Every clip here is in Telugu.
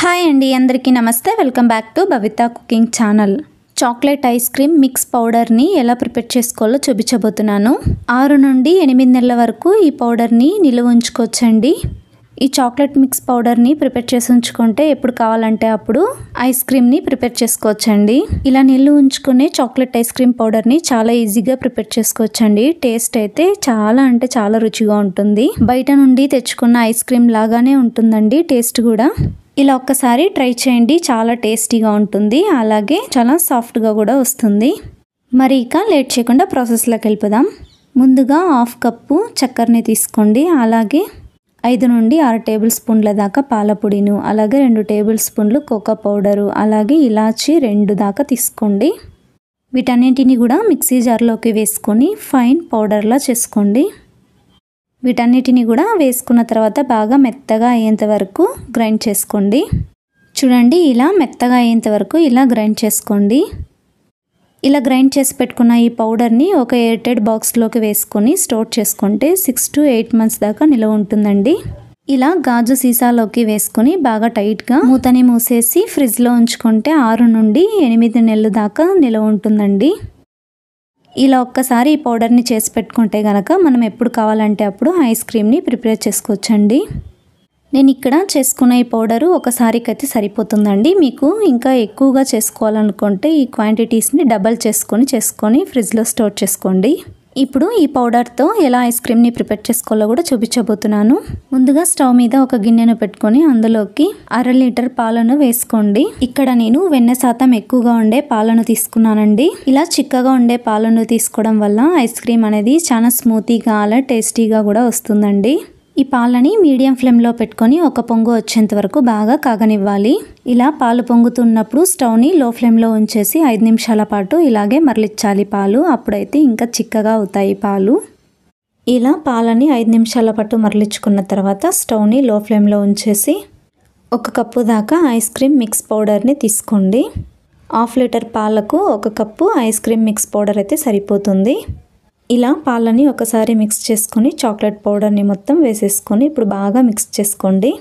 హాయ్ అండి, అందరికీ నమస్తే. Welcome back to Bhavitha cooking channel. Chocolate ice cream mix పౌడర్ని ఎలా ప్రిపేర్ చేసుకోవాలో చూపించబోతున్నాను. 6 నుండి 8 నెలల వరకు ఈ పౌడర్ని నిల్వ ఉంచుకోవచ్చండి. ఈ చాక్లెట్ మిక్స్ పౌడర్ని ప్రిపేర్ చేసి ఉంచుకుంటే ఎప్పుడు కావాలంటే అప్పుడు ఐస్ క్రీమ్ని ప్రిపేర్ చేసుకోవచ్చండి. ఇలా నిల్వ ఉంచుకునే చాక్లెట్ ఐస్ క్రీమ్ పౌడర్ని చాలా ఈజీగా ప్రిపేర్ చేసుకోవచ్చండి. టేస్ట్ అయితే చాలా రుచిగా ఉంటుంది. బయట నుండి తెచ్చుకున్న ఐస్ క్రీమ్ లాగానే ఉంటుందండి టేస్ట్ కూడా. ఇలా ఒక్కసారి ట్రై చేయండి, చాలా టేస్టీగా ఉంటుంది, అలాగే చాలా సాఫ్ట్గా కూడా వస్తుంది. మరి ఇక లేట్ చేయకుండా ప్రాసెస్లోకి వెళ్ళిపోదాం. ముందుగా 1/2 కప్పు చక్కెరని తీసుకోండి. అలాగే 5 నుండి 6 టేబుల్ స్పూన్ల దాకా పాల పొడిను, అలాగే 2 టేబుల్ స్పూన్లు కోకో పౌడరు, అలాగే ఇలాచి 2 దాకా తీసుకోండి. వీటన్నింటిని కూడా మిక్సీ జార్లోకి వేసుకొని ఫైన్ పౌడర్లా చేసుకోండి. వీటన్నిటిని కూడా వేసుకున్న తర్వాత బాగా మెత్తగా అయ్యేంత వరకు గ్రైండ్ చేసుకోండి. చూడండి, ఇలా మెత్తగా అయ్యేంత వరకు ఇలా గ్రైండ్ చేసుకోండి. ఇలా గ్రైండ్ చేసి పెట్టుకున్న ఈ పౌడర్ని ఒక ఎయిర్టైట్ బాక్స్లోకి వేసుకొని స్టోర్ చేసుకుంటే 6 to 8 months దాకా నిల్వ ఉంటుందండి. ఇలా గాజు సీసాలోకి వేసుకొని బాగా టైట్గా మూతని మూసేసి ఫ్రిడ్జ్లో ఉంచుకుంటే 6 నుండి 8 నెలల దాకా నిల్వ ఉంటుందండి. ఇలా ఒక్కసారి ఈ పౌడర్ని చేసి పెట్టుకుంటే కనుక మనం ఎప్పుడు కావాలంటే అప్పుడు ఐస్ క్రీమ్ని ప్రిపేర్ చేసుకోవచ్చండి. నేను ఇక్కడ చేసుకున్న ఈ పౌడరు ఒకసారికి అయితే సరిపోతుందండి. మీకు ఇంకా ఎక్కువగా చేసుకోవాలనుకుంటే ఈ క్వాంటిటీస్ని డబల్ చేసుకొని ఫ్రిడ్జ్లో స్టోర్ చేసుకోండి. ఇప్పుడు ఈ పౌడర్తో ఎలా ఐస్ క్రీమ్ని ప్రిపేర్ చేసుకోవాలో కూడా చూపించబోతున్నాను. ముందుగా స్టవ్ మీద ఒక గిన్నెను పెట్టుకొని అందులోకి 1/2 లీటర్ పాలను వేసుకోండి. ఇక్కడ నేను వెన్న శాతం ఎక్కువగా ఉండే పాలను తీసుకున్నానండి. ఇలా చిక్కగా ఉండే పాలను తీసుకోవడం వల్ల ఐస్ క్రీమ్ అనేది చాలా స్మూతీగా అలా టేస్టీగా కూడా వస్తుందండి. ఈ పాలని మీడియం ఫ్లేమ్లో పెట్టుకొని ఒక పొంగు వచ్చేంత వరకు బాగా కాగనివ్వాలి. ఇలా పాలు పొంగుతున్నప్పుడు స్టవ్ని లో ఫ్లేమ్లో ఉంచేసి 5 నిమిషాల పాటు ఇలాగే మరలించాలి పాలు. అప్పుడైతే ఇంకా చిక్కగా అవుతాయి పాలు. ఇలా పాలని 5 నిమిషాల పాటు మరలించుకున్న తర్వాత స్టవ్ని లో ఫ్లేమ్లో ఉంచేసి 1 కప్పు దాకా ఐస్ క్రీమ్ మిక్స్ పౌడర్ని తీసుకోండి. 1/2 లీటర్ పాలకు 1 cup ice cream mix powder అయితే సరిపోతుంది. ఇలా పాలని ఒకసారి మిక్స్ చేసుకొని చాక్లెట్ పౌడర్ని మొత్తం వేసేసుకొని ఇప్పుడు బాగా మిక్స్ చేసుకోండి.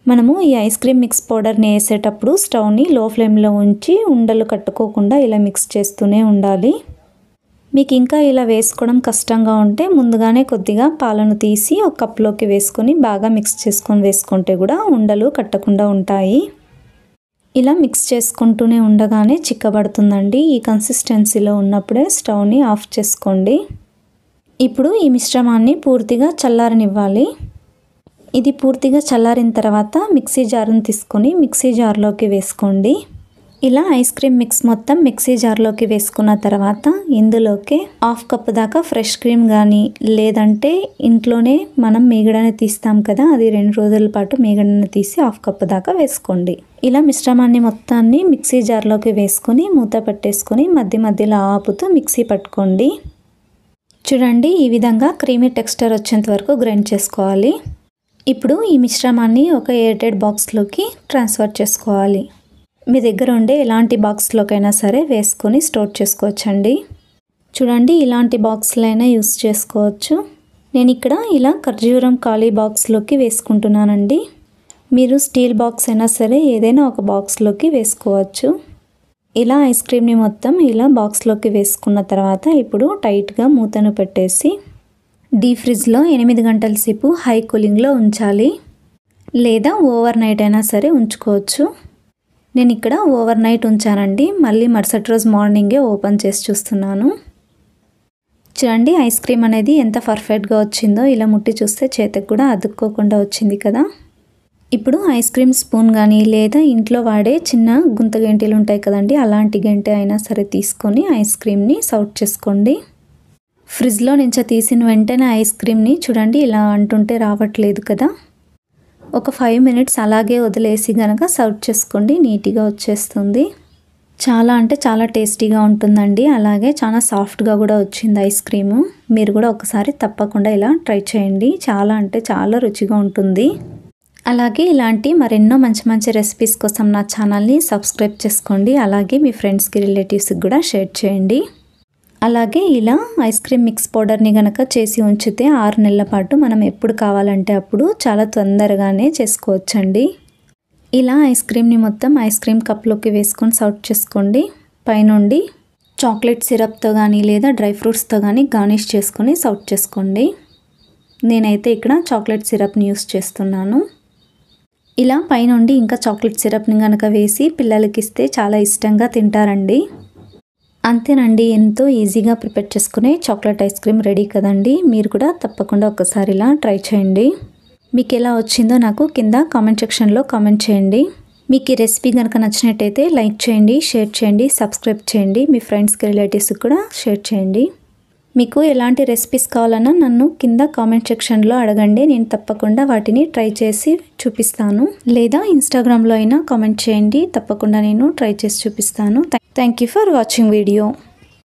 మనము ఈ ఐస్ క్రీమ్ మిక్స్ పౌడర్ని వేసేటప్పుడు స్టవ్ని లో ఫ్లేమ్లో ఉంచి ఉండలు కట్టుకోకుండా ఇలా మిక్స్ చేస్తూనే ఉండాలి. మీకు ఇంకా ఇలా వేసుకోవడం కష్టంగా ఉంటే ముందుగానే కొద్దిగా పాలను తీసి ఒక కప్లోకి వేసుకొని బాగా మిక్స్ చేసుకొని వేసుకుంటే కూడా ఉండలు కట్టకుండా ఉంటాయి. ఇలా మిక్స్ చేసుకుంటూనే ఉండగానే చిక్కబడుతుందండి. ఈ కన్సిస్టెన్సీలో ఉన్నప్పుడే స్టవ్ని ఆఫ్ చేసుకోండి. ఇప్పుడు ఈ మిశ్రమాన్ని పూర్తిగా చల్లారనివ్వాలి. ఇది పూర్తిగా చల్లారిన తర్వాత మిక్సీ జార్ని తీసుకొని మిక్సీ జార్లోకి వేసుకోండి. ఇలా ఐస్ క్రీమ్ మిక్స్ మొత్తం మిక్సీ జార్లోకి వేసుకున్న తర్వాత ఇందులోకి 1/2 కప్పు దాకా ఫ్రెష్ క్రీమ్ కానీ లేదంటే ఇంట్లోనే మనం మీగడని తీస్తాం కదా, అది 2 రోజుల పాటు మీగడని తీసి 1/2 కప్పు దాకా వేసుకోండి. ఇలా మిశ్రమాన్ని మొత్తాన్ని మిక్సీ జార్లోకి వేసుకొని మూత పెట్టేసుకొని మధ్యలో ఆపుతూ మిక్సీ పట్టుకోండి. చూడండి, ఈ విధంగా క్రీమీ టెక్స్చర్ వచ్చేంత వరకు గ్రైండ్ చేసుకోవాలి. ఇప్పుడు ఈ మిశ్రమాన్ని ఒక ఎయిర్టైట్ బాక్స్లోకి ట్రాన్స్ఫర్ చేసుకోవాలి. మీ దగ్గర ఉండే ఎలాంటి బాక్స్లోకైనా సరే వేసుకొని స్టోర్ చేసుకోవచ్చండి. చూడండి, ఇలాంటి బాక్స్లైనా యూస్ చేసుకోవచ్చు. నేను ఇక్కడ ఇలా ఖర్జూరం ఖాళీ బాక్స్లోకి వేసుకుంటున్నానండి. మీరు స్టీల్ బాక్స్ అయినా సరే ఏదైనా ఒక బాక్స్లోకి వేసుకోవచ్చు. ఇలా ఐస్ క్రీమ్ని మొత్తం ఇలా బాక్స్లోకి వేసుకున్న తర్వాత ఇప్పుడు టైట్గా మూతను పెట్టేసి డీప్ ఫ్రిడ్జ్లో 8 గంటల సేపు హై కూలింగ్లో ఉంచాలి, లేదా ఓవర్ నైట్ అయినా సరే ఉంచుకోవచ్చు. నేను ఇక్కడ ఓవర్ నైట్ ఉంచానండి. మళ్ళీ మరుసటి రోజు మార్నింగే ఓపెన్ చేసి చూస్తున్నాను. చూడండి, ఐస్ క్రీమ్ అనేది ఎంత పర్ఫెక్ట్గా వచ్చిందో. ఇలా ముట్టి చూస్తే చేతికి కూడా అతుక్కోకుండా వచ్చింది కదా. ఇప్పుడు ఐస్ క్రీమ్ స్పూన్ కానీ లేదా ఇంట్లో వాడే చిన్న గుంత గెంటెలు ఉంటాయి కదండి, అలాంటి గెంటె అయినా సరే తీసుకొని ఐస్ క్రీమ్ని సౌట్ చేసుకోండి. ఫ్రిడ్జ్లో నుంచి తీసిన వెంటనే ఐస్ క్రీమ్ని చూడండి ఇలా అంటుంటే రావట్లేదు కదా. ఒక 5 minutes అలాగే వదిలేసి గనక సర్వ్ చేసుకోండి, నీట్గా వచ్చేస్తుంది. చాలా టేస్టీగా ఉంటుందండి. అలాగే చాలా సాఫ్ట్గా కూడా వచ్చింది ఐస్ క్రీము. మీరు కూడా ఒకసారి తప్పకుండా ఇలా ట్రై చేయండి. చాలా రుచిగా ఉంటుంది. అలాగే ఇలాంటి మరెన్నో మంచి రెసిపీస్ కోసం నా ఛానల్ని సబ్స్క్రైబ్ చేసుకోండి. అలాగే మీ ఫ్రెండ్స్కి రిలేటివ్స్కి కూడా షేర్ చేయండి. అలాగే ఇలా ఐస్ క్రీమ్ మిక్స్ పౌడర్ని గనక చేసి ఉంచితే 6 నెలల పాటు మనం ఎప్పుడు కావాలంటే అప్పుడు చాలా తొందరగానే చేసుకోవచ్చండి. ఇలా ఐస్ క్రీమ్ని మొత్తం ఐస్ క్రీమ్ కప్లోకి వేసుకొని సర్వ్ చేసుకోండి. పైనుండి చాక్లెట్ సిరప్తో కానీ లేదా డ్రై ఫ్రూట్స్తో కానీ గార్నిష్ చేసుకొని సర్వ్ చేసుకోండి. నేనైతే ఇక్కడ చాక్లెట్ సిరప్ని యూస్ చేస్తున్నాను. ఇలా పైనుండి ఇంకా చాక్లెట్ సిరప్ని కనుక వేసి పిల్లలకి ఇస్తే చాలా ఇష్టంగా తింటారండి. అంతేనండి, ఎంతో ఈజీగా ప్రిపేర్ చేసుకునే చాక్లెట్ ఐస్ క్రీమ్ రెడీ కదండి. మీరు కూడా తప్పకుండా ఒకసారి ఇలా ట్రై చేయండి. మీకు ఎలా వచ్చిందో నాకు కింద కామెంట్ సెక్షన్లో కామెంట్ చేయండి. మీకు ఈ రెసిపీ కనుక నచ్చినట్టయితే లైక్ చేయండి, షేర్ చేయండి, సబ్స్క్రైబ్ చేయండి. మీ ఫ్రెండ్స్కి రిలేటివ్స్కి కూడా షేర్ చేయండి. మీకు ఎలాంటి రెసిపీస్ కావాలన్నా నన్ను కింద కామెంట్ సెక్షన్లో అడగండి. నేను తప్పకుండా వాటిని ట్రై చేసి చూపిస్తాను. లేదా ఇన్స్టాగ్రామ్లో అయినా కామెంట్ చేయండి, తప్పకుండా నేను ట్రై చేసి చూపిస్తాను. Thank you for watching video.